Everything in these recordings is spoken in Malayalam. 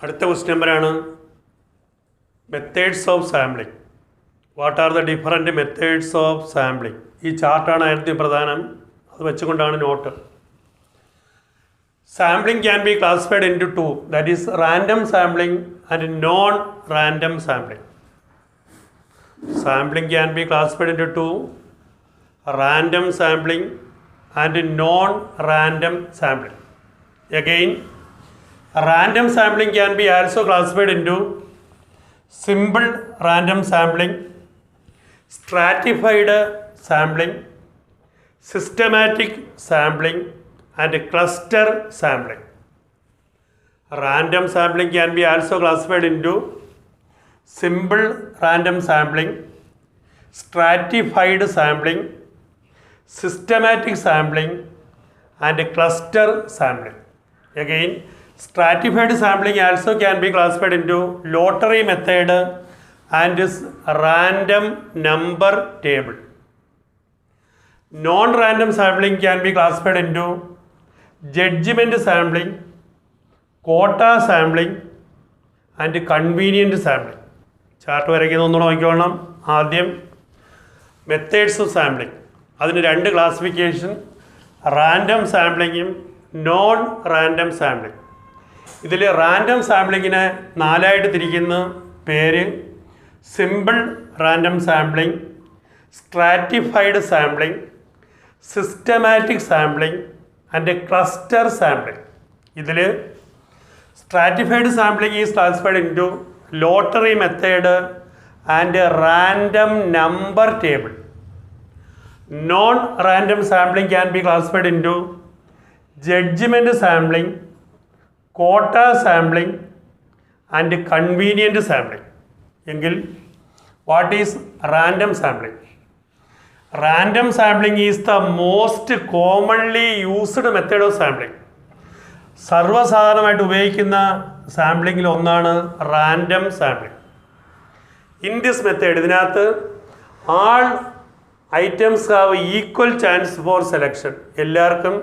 അടുത്ത ക്വസ്റ്റ്യൻ നമ്പറാണ് methods of sampling. What are the different methods of sampling? ഈ ചാർട്ടാണ് ആദ്യത്തെ പ്രധാനം, അത് വെച്ചുകൊണ്ടാണ് note. Sampling can be classified into two, that is random sampling and non random sampling. Sampling can be classified into two, random sampling and non-random sampling. Again, random sampling can be also classified into simple random sampling, stratified sampling, systematic sampling and cluster sampling. Random sampling can be also classified into simple random sampling, stratified sampling, systematic sampling and cluster sampling. Again, stratified sampling also can be classified into lottery method and random number table. Non-random sampling can be classified into judgment sampling, quota sampling and convenient sampling. Chart വരയ്ക്കുന്നത് ഒന്നുകൂടെ നോക്കിക്കോളണം. ആദ്യം മെത്തേഡ്സ് ഓഫ് സാമ്പിളിംഗ്, അതിന് രണ്ട് ക്ലാസിഫിക്കേഷൻ, റാൻഡം സാമ്പിളിങ്ങും നോൺ റാൻഡം സാമ്പിളിംഗ്. ഇതിൽ റാൻഡം സാമ്പിളിങ്ങിനെ നാലായിട്ട് തിരിക്കുന്ന പേര് simple random sampling, stratified sampling, systematic sampling and cluster sampling. ഇതിൽ stratified sampling is classified into lottery method and random number table. Non-random sampling can be classified into judgment sampling, quota sampling and convenient sampling. എങ്കിൽ what is random sampling? Random sampling is the most commonly used method of sampling. സർവ്വസാധാരണമായിട്ട് ഉപയോഗിക്കുന്ന സാമ്പിളിങ്ങിൽ ഒന്നാണ് random sampling. In this method, ഇതിനകത്ത് all items have equal chance for selection. എല്ലാവർക്കും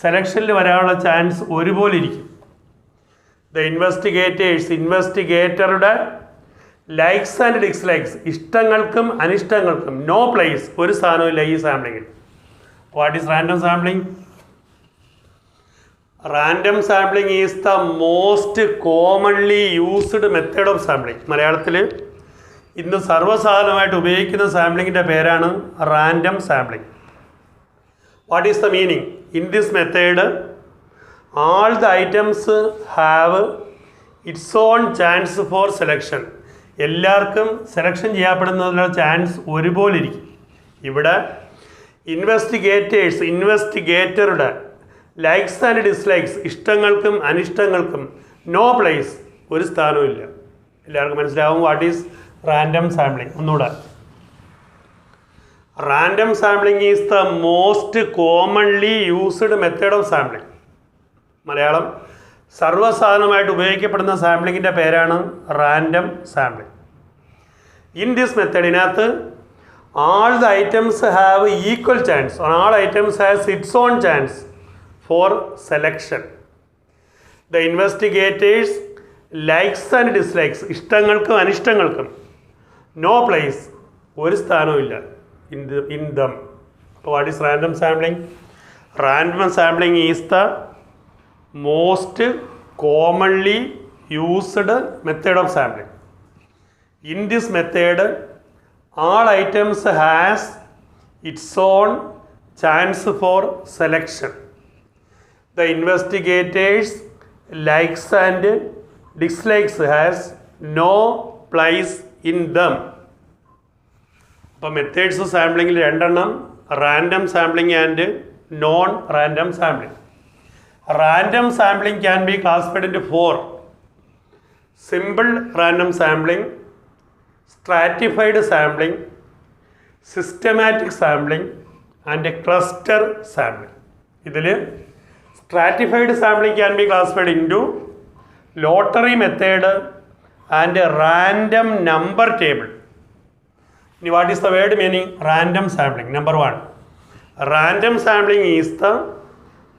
സെലക്ഷനിൽ വരാനുള്ള ചാൻസ് ഒരുപോലെ ഇരിക്കും. ദ ഇൻവെസ്റ്റിഗേറ്ററുടെ ലൈക്സ് ആൻഡ് ഡിസ്ലൈക്സ്, ഇഷ്ടങ്ങൾക്കും അനിഷ്ടങ്ങൾക്കും നോ പ്ലേസ്, ഒരു സ്ഥാനമില്ല ഈ സാമ്പിളിങ്ങിൽ. What is random sampling? Random sampling is the most commonly used method of sampling. മലയാളത്തിൽ ഇന്ന് സർവ്വസാധാരണമായിട്ട് ഉപയോഗിക്കുന്ന സാമ്പിളിങ്ങിൻ്റെ പേരാണ് random sampling. What is the meaning? In this method all the items have its own chance for selection. എല്ലാവർക്കും സെലക്ഷൻ ചെയ്യപ്പെടുന്നതിനുള്ള ചാൻസ് ഒരുപോലെ ഇരിക്കും. ഇവിടെ ഇൻവെസ്റ്റിഗേറ്ററുടെ ലൈക്സ് ആൻഡ് ഡിസ്ലൈക്സ്, ഇഷ്ടങ്ങൾക്കും അനിഷ്ടങ്ങൾക്കും നോ പ്ലേസ്, ഒരു സ്ഥാനവുമില്ല. എല്ലാവർക്കും മനസ്സിലാവും വാട്ട് ഈസ് റാൻഡം സാമ്പിളിംഗ്. ഒന്നുകൂടെ, random sampling is the most commonly used method of sampling. മലയാളം സർവ്വസാധാരണമായിട്ട് ഉപയോഗിക്കപ്പെടുന്ന സാമ്പിളിങ്ങിൻ്റെ പേരാണ് റാൻഡം സാമ്പിളിംഗ്. ഇൻ ദിസ് മെത്തേഡിനകത്ത് all the items have equal chance, all items has its own chance for selection. The investigators likes and dislikes, ഇഷ്ടങ്ങൾക്കും അനിഷ്ടങ്ങൾക്കും നോ പ്ലേസ്, ഒരു സ്ഥാനവുമില്ല in them. What is random sampling? Random sampling is the most commonly used method of sampling. In this method all items has its own chance for selection. The investigators likes and dislikes has no place in them. അപ്പോൾ മെത്തേഡ്സ് ഓഫ് സാമ്പിളിങ്ങിൽ രണ്ടെണ്ണം, random sampling and non random sampling. Random sampling can be classified into four: simple random sampling, stratified sampling, systematic sampling and cluster sampling. ഇതിൽ stratified sampling can be classified into lottery method and random number table. Now, what is the word meaning? Random sampling. Number one, random sampling is the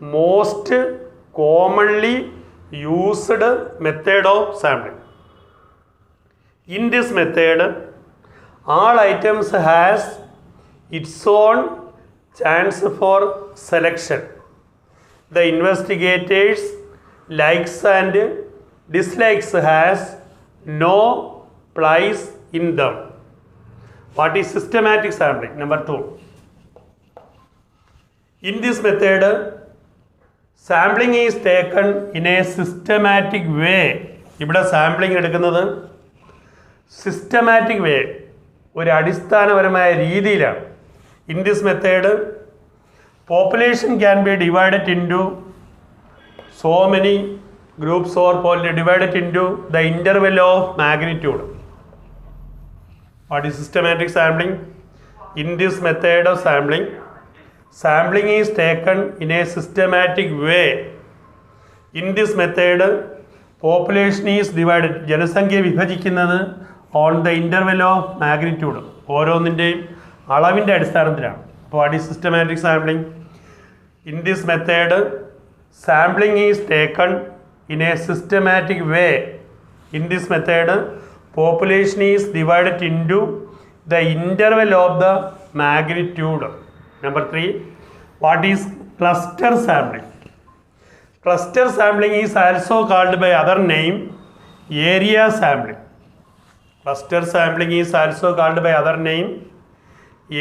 most commonly used method of sampling. In this method, all items has its own chance for selection. The investigators likes and dislikes has no place in them. What is systematic sampling? Number 2. In this method, sampling is taken in a systematic way. ഇവിടെ സാമ്പിളിംഗ് എടുക്കുന്നത് സിസ്റ്റമാറ്റിക് വേ, ഒരു അടിസ്ഥാനപരമായ രീതിയിലാണ്. In this method population can be divided into so many groups or divided into the interval of magnitude. What is systematic sampling? In this method of sampling is taken in a systematic way. In this method, population is divided. ജനസംഖ്യ വിഭജിക്കുന്നത് on the interval of magnitude, ഓരോന്നിൻ്റെയും അളവിൻ്റെ അടിസ്ഥാനത്തിലാണ്. അപ്പോൾ what is systematic sampling? In this method sampling is taken in a systematic way. In this method population is divided into the interval of the magnitude. Number 3, what is cluster sampling? Cluster sampling is also called by other name area sampling. Cluster sampling is also called by other name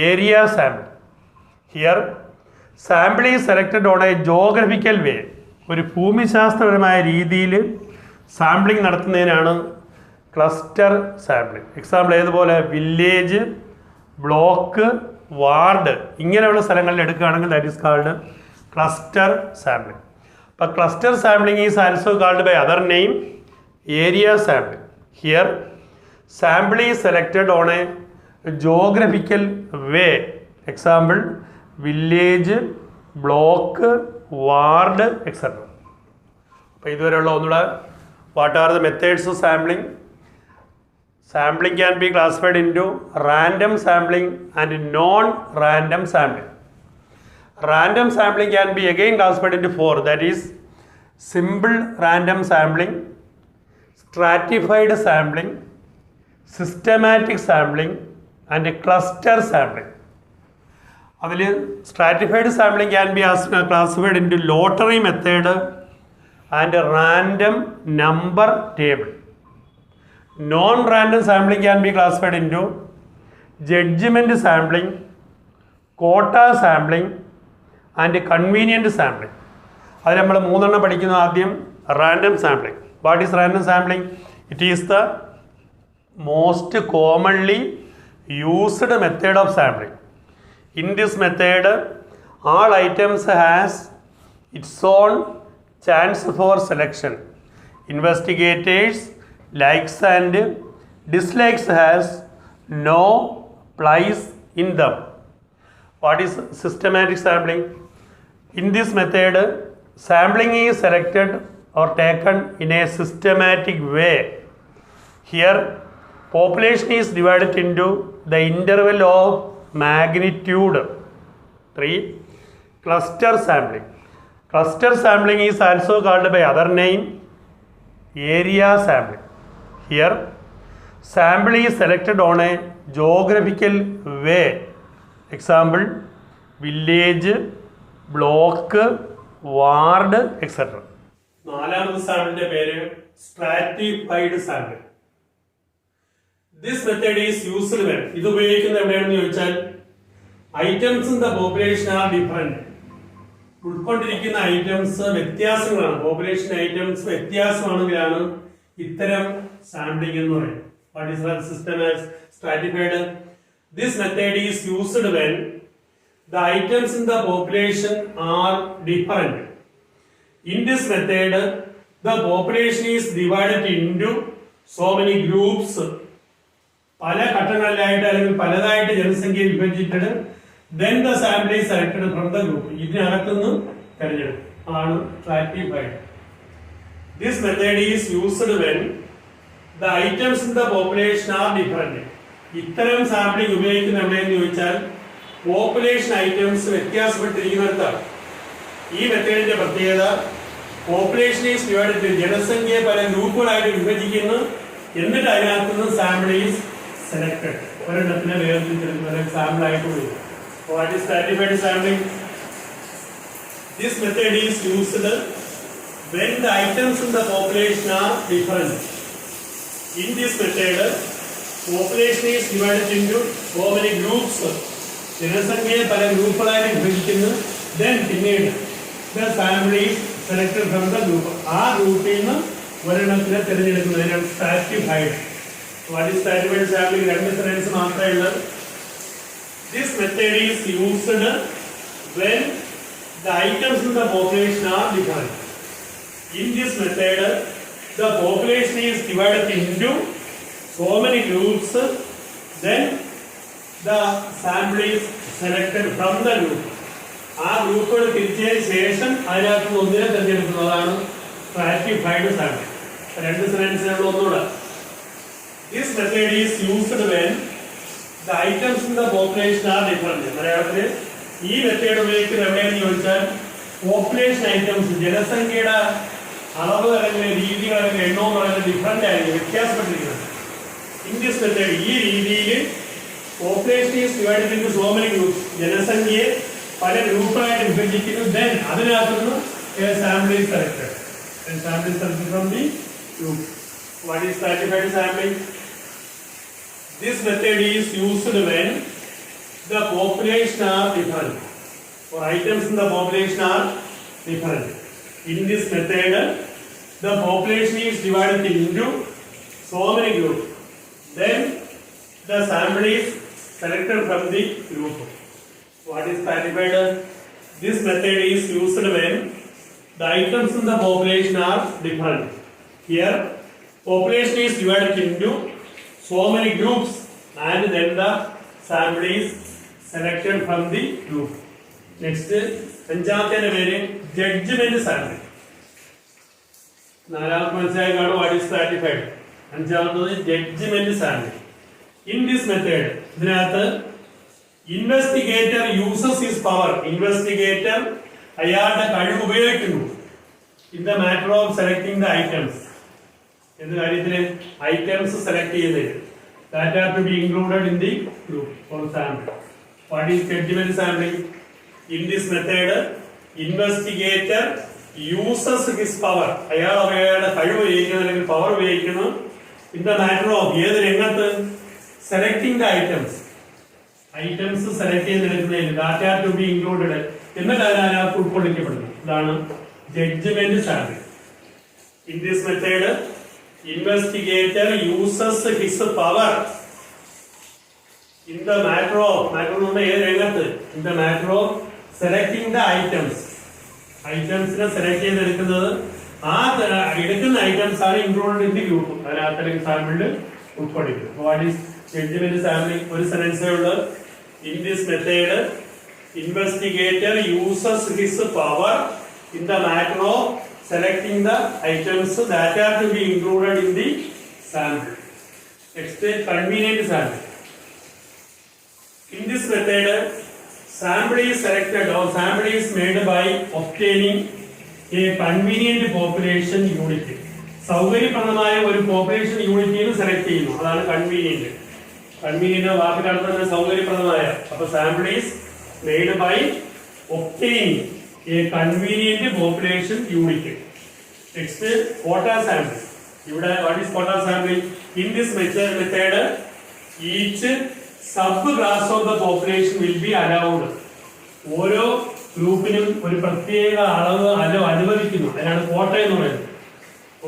area sampling. Here, sample is selected on a geographical way. ഒരു ഭൂമിശാസ്ത്രപരമായ രീതിയിൽ സാമ്പിളിംഗ് നടത്തുന്നതിനാണ് ക്ലസ്റ്റർ സാമ്പിളിംഗ്. എക്സാമ്പിൾ ഏതുപോലെ വില്ലേജ്, ബ്ലോക്ക്, വാർഡ് ഇങ്ങനെയുള്ള സ്ഥലങ്ങളിൽ എടുക്കുകയാണെങ്കിൽ that is called cluster sampling. അപ്പോൾ cluster sampling is also called by other name area sampling. Here sample is selected on a geographical way. Example village, block, ward etcetera. അപ്പോൾ ഇതുവരെയുള്ള ഒന്നുകൂടെ what are the methods of sampling? Sampling can be classified into random sampling and non-random sampling. Random sampling can be again classified into 4, that is simple random sampling, stratified sampling, systematic sampling and cluster sampling. അതിൽ stratified sampling can be classified into lottery method and random number table. Non-random sampling can be classified into judgment sampling, quota sampling and convenient sampling. അതിൽ നമ്മൾ 3 പഠിക്കുന്നു. ആദ്യം random sampling. What is random sampling? It is the most commonly used method of sampling. In this method all items has its own chance for selection. Investigators likes and dislikes has no place in them. What is systematic sampling? In this method, sampling is selected or taken in a systematic way. Here, population is divided into the interval of magnitude. 3, cluster sampling. Cluster sampling is also called by other name area sampling. Here, sample is selected on a geographical way. Example, village, block, ward, etc. നാലാമത്തെ സാമ്പിളിന്റെ പേര് stratified sample. This method is used when. ഇത് ഉപയോഗിക്കുന്നത് എവിടെയാണെന്ന് ചോദിച്ചാൽ items in the population are different. ഉൾക്കൊണ്ടിരിക്കുന്ന ഐറ്റംസ് വ്യത്യാസങ്ങളാണ്. പോപ്പുലേഷൻ ഐറ്റംസ് വ്യത്യാസമാണെങ്കിലാണ് ഇത്തരം സാമ്പിളിംഗ് എന്ന് പറയും. What is the system as stratified? This method is used when the items in the population are different. In this method the population is divided into so many groups. പല ഘട്ടങ്ങളിലായിട്ട് അല്ലെങ്കിൽ പലതായിട്ട് ജനസംഖ്യ വിഭജിച്ചിട്ട് then the sample is selected from the group. ഇതിനകത്തുനിന്ന് തിരഞ്ഞെടുക്കും ആണ് stratified. This method is used when the items in the population are different. ഇത്തരം സാമ്പിളിംഗ് ഉപയോഗിക്കുന്ന എവിടെയെന്ന് ചോദിച്ചാൽ പോപ്പുലേഷൻ ഐറ്റംസ് വ്യത്യാസപ്പെട്ടിരിക്കുന്നിടത്താണ്. ഈ മെത്തേഡിന്റെ പ്രത്യേകത പോപ്പുലേഷൻ ഈസ് ഡിവൈഡഡ് ജനസംഖ്യയെ പല ഗ്രൂപ്പുകളായിട്ട് വിഭജിക്കുന്നു. എന്നിട്ട് അതിനകത്ത് നിന്ന് സാമ്പിൾ ഈസ് സെലക്ടഡ്. ഒരെണ്ണത്തിനെ വേർതിരിച്ചെടുക്കുന്ന സാമ്പിൾ ആയിട്ട് വരും. What is stratified sampling? This method is used when the items in the population are different. In this method, population is divided into so many groups. ജനസംഖ്യയെ പല ഗ്രൂപ്പുകളായി വിഭജിക്കുന്നു. Then പിന്നീട് the sample is selected from the group. ആ ഗ്രൂപ്പിൽ നിന്ന് ഒരെണ്ണത്തിനെ തിരഞ്ഞെടുക്കുന്നതിനാണ് stratified. What is stratified sampling? രണ്ട് സെൻസ് മാത്രമേ ഉള്ളൂ. This method is used when the items in the population are different. In this method, the population is divided into so many groups. Then the sample is selected from the group. ആ ഗ്രൂപ്പുകൾ തിരിച്ചതിന് ശേഷം അതിനകത്ത് ഒന്നിനെ തിരഞ്ഞെടുക്കുന്നതാണ് സ്ട്രാറ്റിഫൈഡ് സാമ്പിൾ. രണ്ട് സെൻസിനുള്ള ഒന്നുകൂടെ. This method is used when the items in the population are different. മലയാളത്തിൽ ഈ മെത്തേഡ് ഉപയോഗിക്കുന്നത് എവിടെയാണെന്ന് ചോദിച്ചാൽ പോപ്പുലേഷൻ ഐറ്റംസ് ജനസംഖ്യയുടെ അളവ് അല്ലെങ്കിൽ രീതികൾ അല്ലെങ്കിൽ എണ്ണം എന്ന് പറയുന്നത് ഡിഫറൻ്റ് ആയിരിക്കും, വ്യത്യാസപ്പെട്ടിരിക്കുന്നത്. ഇൻ ദിസ് മെത്തേഡ് ഈ രീതിയിൽ population is divided into so many groups ജനസംഖ്യയെ പല ഗ്രൂപ്പായിട്ട് വിഭജിക്കുന്നു. ദെൻ അതിനകത്തുനിന്ന് sample is selected. Sample is selected from the group. What is stratified sampling? This method is used when the population are different, or items in the population are different. In this method, the population is divided into so many groups. Then the sample is selected from the group. What is stratified? This method is used when the items in the population are different. Here, population is divided into so many groups and then the sample is selected from the group. Next, അഞ്ചാമത്തെ പേര് ജഡ്ജ്മെന്റ് സാമ്പിൾ. നാലാമത്തെ മനസ്സിലായി കാണും വാട്ട് ഈസ് സ്ട്രാറ്റിഫൈഡ്. അഞ്ചാമത്തത് judgement sample. In this method ഇതിനകത്ത് investigator uses his power. Investigator അയാളുടെ കഴിവ് ഉപയോഗിക്കുന്നു. In the matter of selecting the items. എന്ത് കാര്യത്തിന്? ഐറ്റംസ് സെലക്ട് ചെയ്യുന്നത്. That are to be included in the group or sample. What is judgment sampling? In this method, investigator uses his power. അയാളുടെ കഴിവ് ഉപയോഗിക്കുന്നു അല്ലെങ്കിൽ പവർ ഉപയോഗിക്കുന്നു. In the matter of ഏത് രംഗത്ത്? Selecting the items. Items select ചെയ്തെടുക്കുന്നതിൽ that are to be included എന്നിട്ട് അതിനകത്ത് ഉൾക്കൊള്ളിക്കപ്പെടുന്നു. ഇതാണ് judgement sample. In this method, investigator uses his power in the matter of in the matter of selecting the items. ഐറ്റംസിനെ സെലക്ട് ചെയ്തെടുക്കുന്നത് ആ എടുക്കുന്ന ഐറ്റംസ് ആണ് ഇൻക്ലൂഡഡ് ഇൻ ദി ഗ്രൂപ്പ്. അതിനകത്ത് സാമ്പിളിൽ ഉൾക്കൊള്ളിക്കും. What is judgement sampling? ഒരു സെൻസേ ഉള്ളൂ. In this method investigator uses his power in the matter of selecting the items that are to be included in the sample. Next, convenient sample. In this method, sample is selected or sample is made by obtaining a convenient population unit. സൗകര്യപ്രദമായ ഒരു പോപ്പുലേഷൻ യൂണിറ്റിന് സെലക്ട് ചെയ്യുന്നു. അതാണ് കൺവീനിയന്റ്. കൺവീനിയന്റ് വാക്കിനർത്ഥം സൗകര്യപ്രദമായ. അപ്പൊ sample is made by obtaining a convenient population unit. Next, quota sampling. ഇവിടെ what is quota sampling? In this method, each sub-class of the population will be allowed. ഓരോ ഗ്രൂപ്പിനും ഒരു പ്രത്യേക അളവ് അനുവദിക്കുന്നു. അതിനാണ് quota എന്ന് പറയുന്നത്.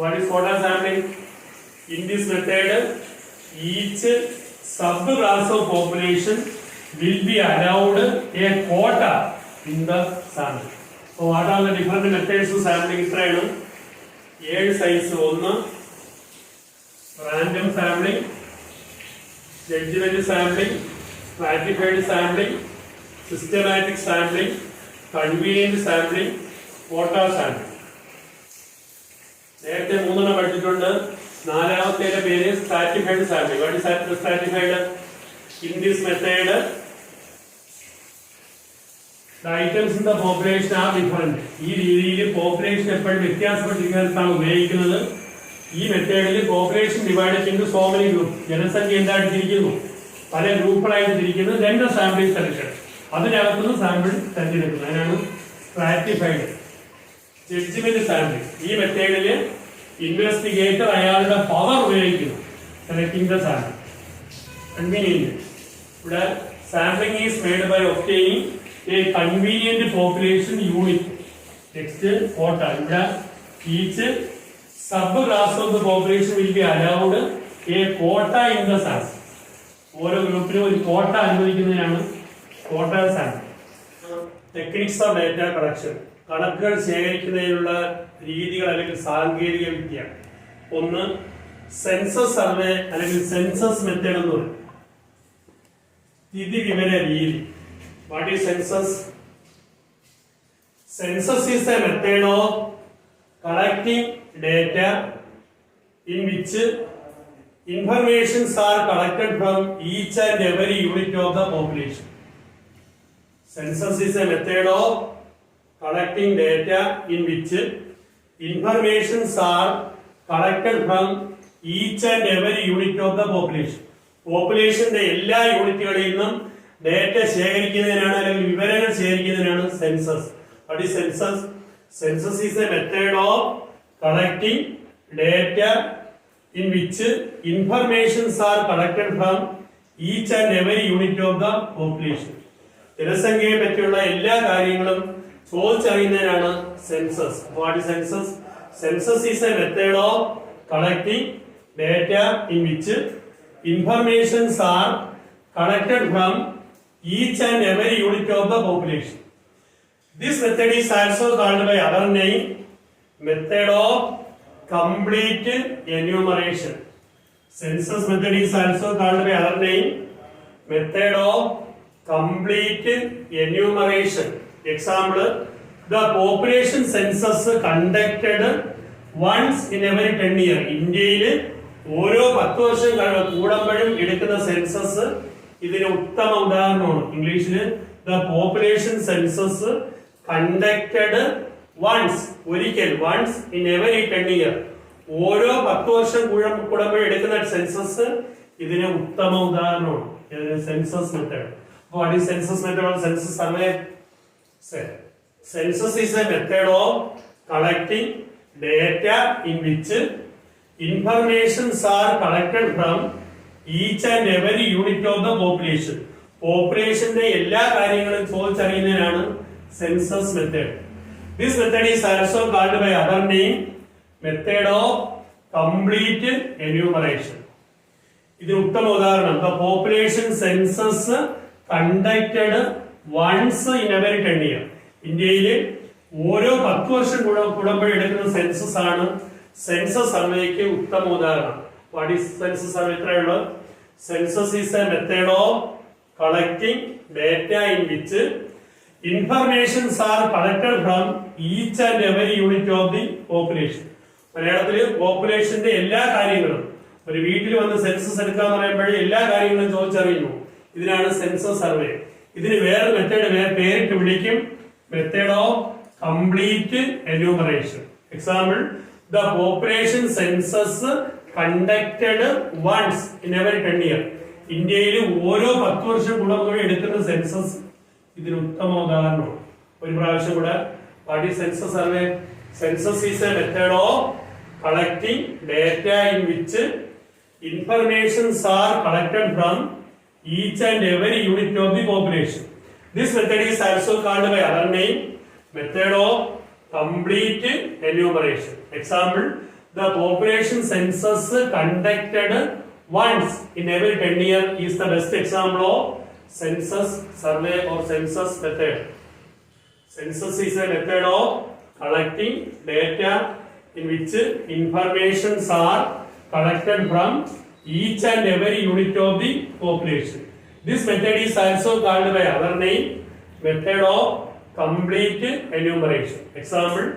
What is quota sampling? In this method, each sub-class of population will be allowed a quota in the sample. So what are the different methods of sampling? ഇത്രയാണ്. 7 സൈസ്. ഒന്ന് random sampling, judgment sampling, stratified sampling, systematic sampling, convenient sampling, quota sampling. നേരത്തെ 3 പഠിച്ചിട്ടുണ്ട്. നാലാമത്തെ പേര് stratified sampling. What is stratified? In this method The items in the population are different. ഈ രീതിയിൽ പോപ്പുലേഷൻ എപ്പോഴും വ്യത്യാസപ്പെട്ടിരിക്കുന്നതാണ് ഉപയോഗിക്കുന്നത്. ഈ മെത്തേഡിൽ population divide into so many group, ജനസംഖ്യ എന്തായിട്ട് തിരിക്കുന്നു, പല ഗ്രൂപ്പുകളായിട്ട് തിരിക്കുന്നത്. രണ്ട് സാമ്പിൾ സെലക്ഷൻ, അതിനകത്തുനിന്ന് സാമ്പിൾ തിരഞ്ഞെടുക്കുന്നത്, അതിനാണ് സ്ട്രാറ്റിഫൈഡ് ജഡ്ജ്മെന്റ് സാമ്പിൾ. ഈ മെത്തേഡിൽ ഇൻവെസ്റ്റിഗേറ്റർ അയാളുടെ പവർ ഉപയോഗിക്കുന്നു സെലക്ടിംഗ് ദ സാമ്പിൾ. കൺവീനിയന്റ്, ഇവിടെ sampling is made by obtaining a convenient population unit. Next, quota. Each subclass of the population will be allowed a quota in the sample. ഓരോ ഗ്രൂപ്പിനും ഒരു കോട്ട അനുവദിക്കുന്നതിനാണ് കോട്ട sample. Techniques of data collection, കണക്കുകൾ ശേഖരിക്കുന്നതിനുള്ള രീതികൾ അല്ലെങ്കിൽ സാങ്കേതിക വിദ്യ. ഒന്ന് സെൻസസ് സർവേ അല്ലെങ്കിൽ സെൻസസ് മെത്തേഡ് എന്ന് പറയും. സ്ഥിതി വിവര രീതി. What is census? Census is a method of collecting data in which informations are collected from each and every unit of the population. Census is a method of collecting data in which informations are collected from each and every unit of the population. പോപ്പുലേഷന്റെ എല്ലാ യൂണിറ്റുകളിൽ നിന്നും ഡേറ്റ ശേഖരിക്കുന്നതിനാണ് അല്ലെങ്കിൽ വിവരങ്ങൾ ശേഖരിക്കുന്നതിനാണ് census. What is census? Census is a method of collecting data in which informations are collected from each and every unit of the population. ജനസംഖ്യയെ പറ്റിയുള്ള എല്ലാ കാര്യങ്ങളും ചോദിച്ചറിയുന്നതിനാണ് census. What is census? Census is a method of collecting data in which informations are collected from each and every unit of the population. This method is also called by other name method of complete enumeration. Census method is also called by other name method of complete enumeration. Example, the population census conducted once in every 10 years. ഇന്ത്യയിൽ ഓരോ 10 വർഷം കൂടുമ്പോഴും എടുക്കുന്ന സെൻസസ് ഇതിന് ഉത്തമ ഉദാഹരണമാണ്. ഇംഗ്ലീഷിൽ the population census conducted once, ഒരിക്കൽ, വൺസ് ഇൻ എവരി 10 ഇയർ. ഓരോ 10 വർഷം കൂടുമ്പോഴും എടുക്കുന്ന സെൻസസ് ഇതിന് ഉത്തമ ഉദാഹരണമാണ്. Census method. What is census method? Census survey. Census is a method of collecting data in which informations are collected from each and every unit of the population. പോപ്പുലേഷന്റെ എല്ലാ കാര്യങ്ങളും ചോദിച്ചറിയുന്നതിനാണ് census method. This method is also called by other name method of complete enumeration. ഇതിന് ഉത്തമ ഉദാഹരണം the population census conducted once in every 10 years. ഇന്ത്യയിൽ ഓരോ 10 വർഷം കൂടുമ്പോൾ എടുക്കുന്ന സെൻസസ് ആണ് സെൻസസ് സർവേക്ക് ഉത്തമ ഉദാഹരണം. What is census survey? ഇത്രയുള്ള census is a method of collecting data in which informations are collected from each and every unit of the population. മലയാളത്തില് പോപ്പുലേഷന്റെ എല്ലാ കാര്യങ്ങളും, ഒരു വീട്ടിൽ വന്ന് സെൻസസ് എടുക്കാന്ന് പറയുമ്പോഴേ എല്ലാ കാര്യങ്ങളും ചോദിച്ചറിയുന്നു. ഇതിനാണ് സെൻസസ് സർവേ. ഇതിന് വേറെ മെത്തേഡ് പേരിട്ട് വിളിക്കും, method of complete enumeration. Example, the population census conducted once in every 10 years. ഇന്ത്യയിൽ ഓരോ 10 വർഷം കൂടുമ്പോൾ എടുക്കുന്ന സെൻസസ് ഇതിന് ഉത്തമ ഉദാഹരണമാണ്. ഒരു പ്രാവശ്യം കൂടെ, what is census survey? Census is a method of collecting data in which informations are collected from each and every unit of the population. This method is also called by other name method of complete enumeration. Example, the population census conducted once in every 10 years is the best example of census survey or census method. Census is a method of collecting data in which informations are collected from each and every unit of the population. This method is also called by other name method of complete enumeration. Example,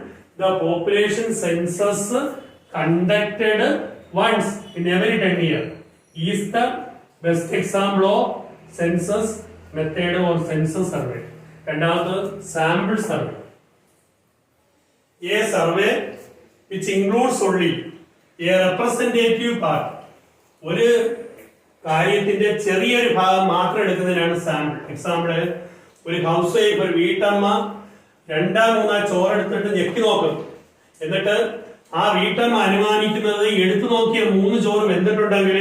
the population census conducted once in every 10 years is the best example of census method or census survey. രണ്ടാമത് sample survey. A survey which includes only A representative part. ഒരു കാര്യത്തിന്റെ ചെറിയൊരു ഭാഗം മാത്രം എടുക്കുന്നതിനാണ് സാമ്പിൾ. എക്സാമ്പിള്, ഒരു ഹൗസ് വൈഫ്, ഒരു വീട്ടമ്മ രണ്ടാം മൂന്നാം ചോറെടുത്തിട്ട് ഞെക്കി നോക്കും. എന്നിട്ട് ആ വീട്ടമ്മ അനുമാനിക്കുന്നത് എടുത്തു നോക്കിയ 3 ചോറ് വെന്തിട്ടുണ്ടെങ്കിൽ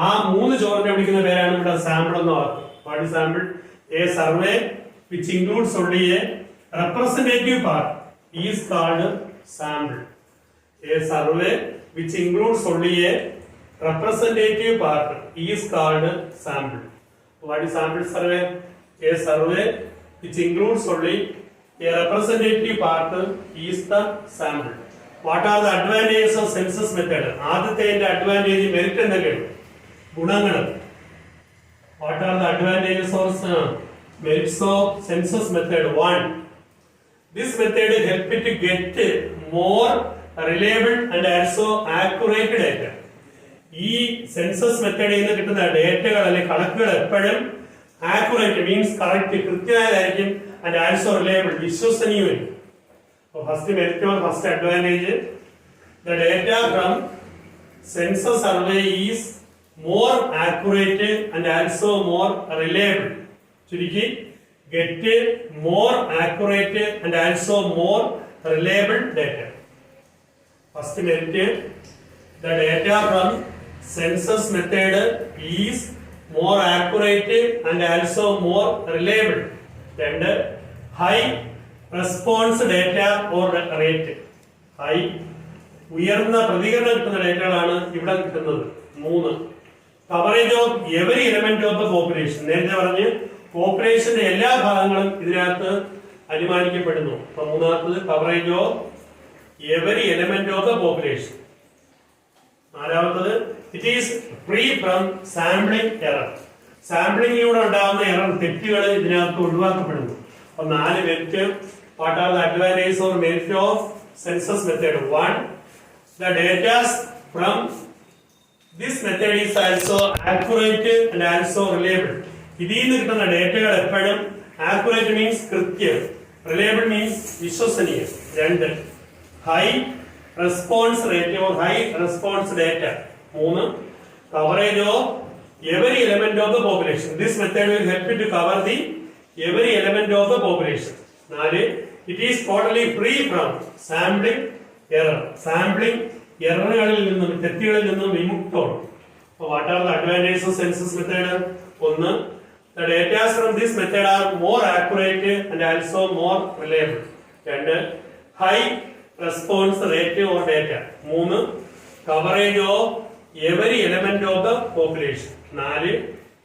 ആ 3 ചോറിനെ വിളിക്കുന്ന പേരാണ് ഇവിടെ സാമ്പിൾ എന്ന് പറയുന്നത്. What is sample? A survey which includes only A representative part is called sample. A survey which includes only A representative part is called sample. What is sample survey? A survey which includes only a representative part is the sample. What are the advantages of census method? ആദ്യത്തെ advantage മെറിറ്റ് എന്തൊക്കെയാണ്? ഗുണങ്ങൾ. What are the advantages of merits of census method? 1. This method helps to get more reliable and also accurate data. ഈ സെൻസസ് മെത്തേഡിൽ നിന്ന് കിട്ടുന്ന ഡേറ്റകൾ അല്ലെങ്കിൽ കണക്കുകൾ എപ്പോഴും ആക്യുറേറ്റ് മീൻസ് കറക്റ്റ്, കൃത്യമായതായിരിക്കും. ആൻഡ് ആൾസോ റിലയബിൾ, വിശ്വസനീയമായിരിക്കും. First merit or first advantage, the data from census survey is more accurate and also more reliable. ചുരുക്കി, get more accurate and also more reliable data. First merit, the data from census method is more accurate and also more reliable. And high response data or rate. High ഉയർന്ന പ്രതികരണം കിട്ടുന്ന ഡേറ്റകളാണ് ഇവിടെ കിട്ടുന്നത്. 3. Coverage of every element of the population. നേരത്തെ പറഞ്ഞ് പോപ്പുലേഷന്റെ എല്ലാ ഭാഗങ്ങളും ഇതിനകത്ത് അനുമാനിക്കപ്പെടുന്നു. അപ്പൊ മൂന്നാമത്തത് coverage of every element of the population. നാലാമത്തത്, it is free from sampling error. സാമ്പിളിംഗിലൂടെ ഉണ്ടാകുന്ന എറർ, തെറ്റുകൾ ഇതിനകത്ത് ഒഴിവാക്കപ്പെടുന്നു. അപ്പൊ 4 merit. What are the advantages or merit of census method? 1. The datas from this method is also accurate and also reliable. ഇതിൽ നിന്ന് കിട്ടുന്ന ഡേറ്റകൾ എപ്പോഴും ആക്യുറേറ്റ് മീൻസ് കൃത്യം, റിലയബിൾ മീൻസ് വിശ്വസനീയം. 2. High response rate or high response data. 3. Coverage of every element of the population. This method will help to cover the every element of the population. 4. It is totally free from sampling error. Sampling എററുകളിൽ നിന്നും തെറ്റുകളിൽ നിന്നും വിമുക്തമാണ്. What are the advantages of census method? 1. The data from this method are more accurate and also more reliable. 2. High response rate or data. 3. Coverage of every element of the population. 4.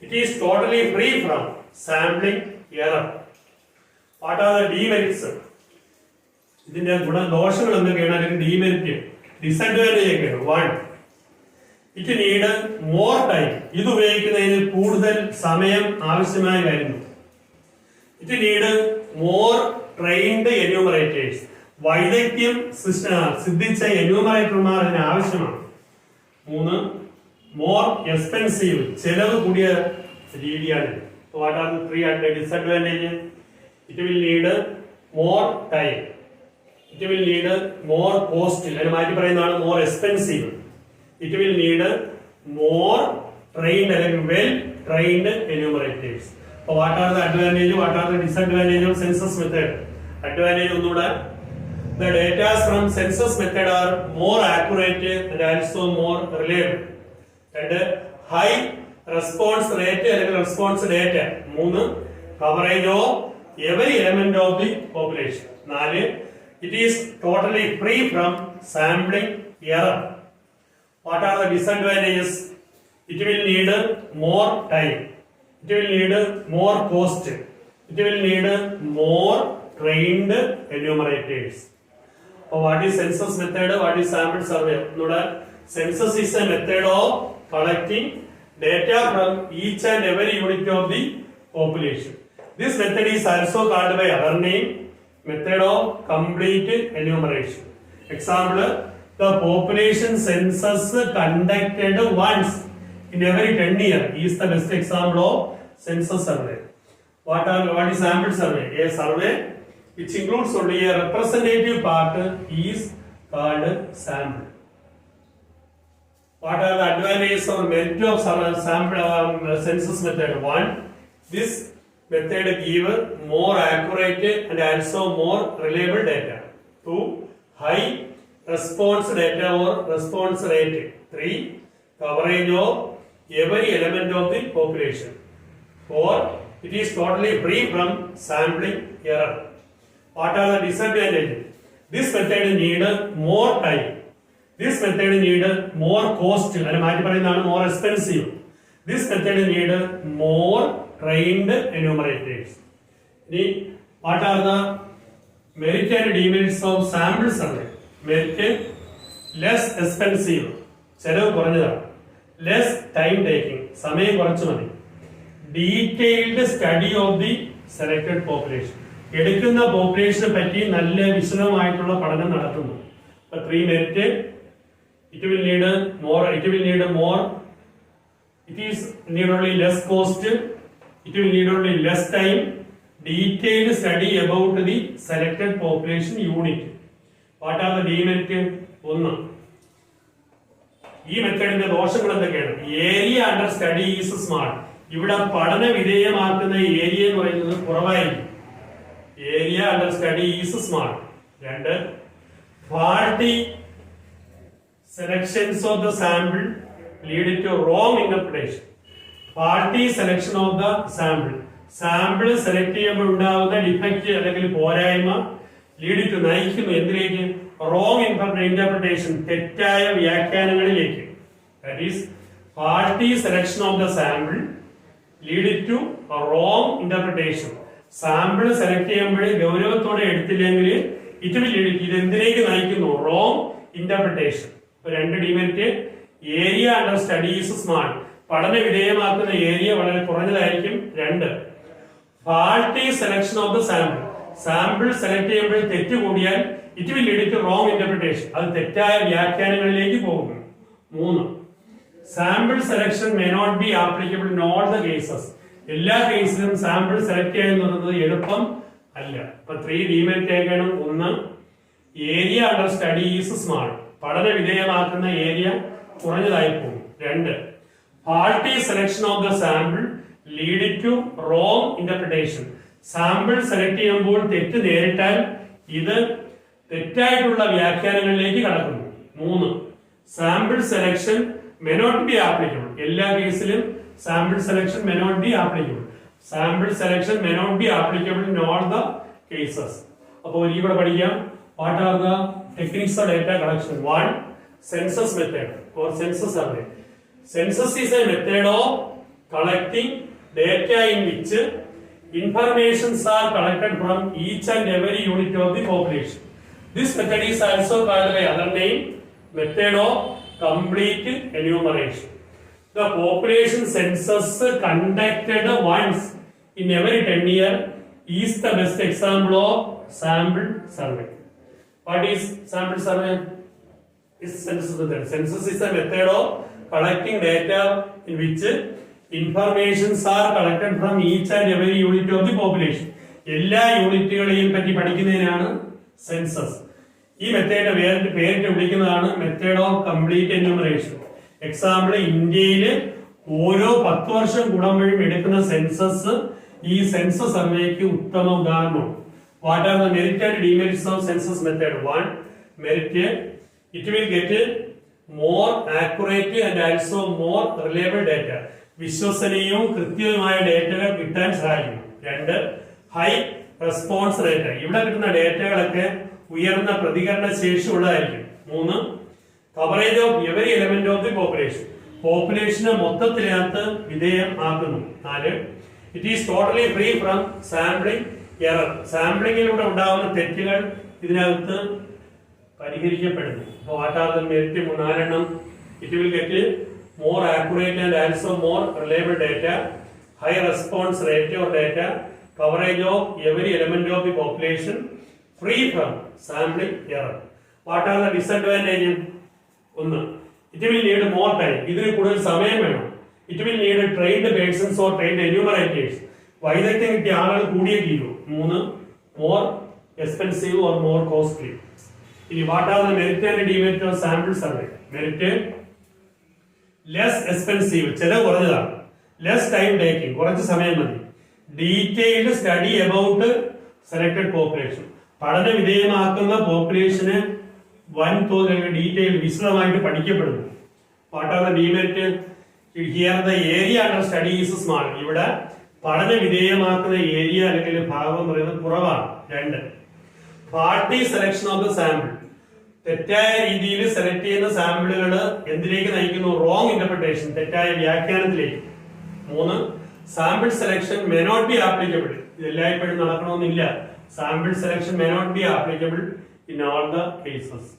It is totally free from sampling error. What are the demerits? ഇതിന്റെ ഗുണദോഷങ്ങൾ എന്തൊക്കെയാണ്? അല്ലെങ്കിൽ ഡിമെറിറ്റ്, ഡിസഡ്വാൻറ്റേജ് ഒക്കെയാണ്. 1. It need more time. ഇത് ഉപയോഗിക്കുന്നതിന് കൂടുതൽ സമയം ആവശ്യമായി വരുന്നു. It need more trained enumerators. വൈദഗ്ധ്യം സിദ്ധിച്ച എന്യൂമറേറ്റർമാർ ഇതിന് ആവശ്യമാണ്. 3. മോർ എക്സ്പെൻസീവ്, ചെലവ് കൂടിയ രീതിയാണ്. What are the 3 disadvantage? It will need more time, it will need more cost, അതിന് മാറ്റി പറയുന്നതാണ് more expensive. It will need more trained അല്ലെങ്കിൽ well trained enumerators. So what are the advantage? What are the disadvantage of census method? Advantage ഒന്നുകൂടെ, the data from census method are more accurate and also more reliable. And high response rate അല്ലെങ്കിൽ response data. 3. Coverage of every element of the population. 4. It is totally free from sampling error. What are the disadvantages? It will need more time, it will need more cost, it will need more trained enumerators. So what is census method? What is sample survey? Census is a method of collecting data from each and every unit of the population. This method is also called by other name, method of complete enumeration. Example, the population census conducted once in every 10 years is the best example of census survey. What is sample survey? A survey which includes only a representative part is called sample. What are the advantages or merit of census method? One, this method gives more accurate and also more reliable data. Two, high response data or response rate. Three, coverage of every element of the population. Four, it is totally free from sampling error. What are the disadvantages? This method needs more time. This method needs more cost. More expensive. This method needs more trained enumerators. What are the merit and demerits of sample survey? Merit, less expensive. Less time taking. Detailed study of the selected population. എടുക്കുന്ന പോപ്പുലേഷനെ പറ്റി നല്ല വിശദമായിട്ടുള്ള പഠനം നടത്തുന്നു. അപ്പോൾ 3 merit, it will need more, it is need only less cost, it will need only less time, detailed study about the selected population unit. What are the demerit? 1, ഈ മെത്തേഡിന്റെ ദോഷങ്ങൾ എന്തൊക്കെയാണ്? Area under study is small. ഇവിടെ പഠന വിധേയമാക്കുന്ന ഏരിയ എന്ന് പറയുന്നത് കുറവായിരിക്കും. Area under study is small. 2, faulty selections of the sample lead to wrong interpretation. Faulty selection of the sample. Sample select ചെയ്യുമ്പോൾ ഉണ്ടാവുന്ന ഡിഫക്റ്റ് അല്ലെങ്കിൽ പോരായ്മ നയിക്കുന്നു എന്തിലേക്ക്? റോങ് ഇന്റർപ്രിട്ടേഷൻ, തെറ്റായ വ്യാഖ്യാനങ്ങളിലേക്ക്. That is faulty selection of the sample lead to wrong interpretation. Sample select ചെയ്യുമ്പോൾ ഗൗരവത്തോടെ എടുത്തില്ലെങ്കിൽ ഇത് എന്തിലേക്ക് നയിക്കുന്നു? Wrong interpretation. 2 demerit, area under study is small. പഠന വിധേയമാക്കുന്ന ഏരിയ വളരെ കുറഞ്ഞതായിരിക്കും. 2, faulty selection of the sample. Sample select ചെയ്യുമ്പോൾ തെറ്റ് കൂടിയാൽ it will lead to wrong interpretation. അത് തെറ്റായ വ്യാഖ്യാനങ്ങളിലേക്ക് പോകുന്നു. 3, sample selection may not be applicable in all the cases. എല്ലാ കേസിലും സാമ്പിൾ സെലക്ട് ചെയ്യുന്നത് എളുപ്പം അല്ല. അപ്പൊ 3 ഡിമെറിറ്റ് ആയിരിക്കണം. 1, area under study is small. പഠന വിധേയമാക്കുന്ന ഏരിയ കുറഞ്ഞതായി പോകും. 2, faulty selection of the sample lead to wrong interpretation. Sample select ചെയ്യുമ്പോൾ തെറ്റ് നേരിട്ടാൽ ഇത് തെറ്റായിട്ടുള്ള വ്യാഖ്യാനങ്ങളിലേക്ക് കടക്കുന്നു. 3, sample selection may not be applicable. എല്ലാ കേസിലും sample selection may not be applicable. Sample selection may not be applicable in all the cases. അപ്പോൾ ഇവിടെ പഠിക്കാം. What are the techniques of data collection? 1, census method or census survey. Census is a method of collecting data in which informations are collected from each and every unit of the population. This method is also called by other name method of complete enumeration. The population census conducted once in every 10 years is the best example of sample survey. What is sample survey? Is census method. Census is a method of collecting data in which informations are collected from each and every unit of the population. എല്ലാ യൂണിറ്റുകളെയും പറ്റി പഠിക്കുന്നതിനാണ് സെൻസസ്. ഈ മെത്തേഡ് പേരിട്ട് വിളിക്കുന്നതാണ് method of complete enumeration. Example, ഇന്ത്യയിൽ ഓരോ 10 വർഷം കൂടുമ്പോഴും എടുക്കുന്ന സെൻസസ് ഈ സെൻസസ് സർവേക്ക് ഉത്തമ ഉദാഹരണമാണ്. What are the merit and demerits of census method? 1, merit, it will get more accurate and also more reliable data. വിശ്വസനീയവും കൃത്യവുമായ ഡേറ്റകൾ കിട്ടാൻ സഹായിക്കും. 2, ഹൈ റെസ്പോൺസ് റേറ്റ്. ഇവിടെ കിട്ടുന്ന ഡേറ്റകളൊക്കെ ഉയർന്ന പ്രതികരണ ശേഷിയുള്ളതായിരിക്കും. 3, coverage of every element of the population. പോപ്പുലേഷനെ മൊത്തത്തിനകത്ത് വിധേയം ആക്കുന്നു. 4, it is totally free from sampling error. സാമ്പിളിങ്ങിലൂടെ ഉണ്ടാകുന്ന തെറ്റുകൾ ഇതിനകത്ത് പരിഹരിക്കപ്പെടുന്നു. What are the merit? 4 it will get more accurate and also more reliable data, high response rate or data, coverage of every element of the population, free from sampling error. What are the disadvantages? 1, it will need more time. ഇതിന് കൂടുതൽ സമയം വേണം. It will need trained persons or trained enumerators. വൈദഗ്ധ്യം കിട്ടിയ ആളുകൾ കൂടിയേ തീരൂ. 3 more expensive or more costly. ഇനി what are the merit and demerit of sample survey? Merit less expensive, ചെലവ് കുറഞ്ഞതാണ്. ലെസ് ടൈം ടേക്കിംഗ്, കുറച്ച് സമയം മതി. Detailed study about selected population, പഠന വിധേയമാക്കുന്ന പോപ്പുലേഷന് വൻതോതിൽ ഡീറ്റെയിൽ വിശദമായിട്ട് പഠിക്കപ്പെടുന്നു. What are the demerit? Here the area under study is small. ഇവിടെ പഠന വിധേയമാക്കുന്ന ഏരിയ അല്ലെങ്കിൽ ഭാഗം എന്ന് പറയുന്നത് കുറവാണ്. 2 party selection of the sample, തെറ്റായ രീതിയിൽ സെലക്ട് ചെയ്യുന്ന സാമ്പിളുകൾ എന്തിലേക്ക് നയിക്കുന്നു? റോങ് ഇന്റർപ്രിട്ടേഷൻ, തെറ്റായ വ്യാഖ്യാനത്തിലേക്ക്. 3 sample selection may not be applicable, ഇത് എല്ലായ്പ്പോഴും നടക്കണമെന്നില്ല. Sample selection may not be applicable in all the cases.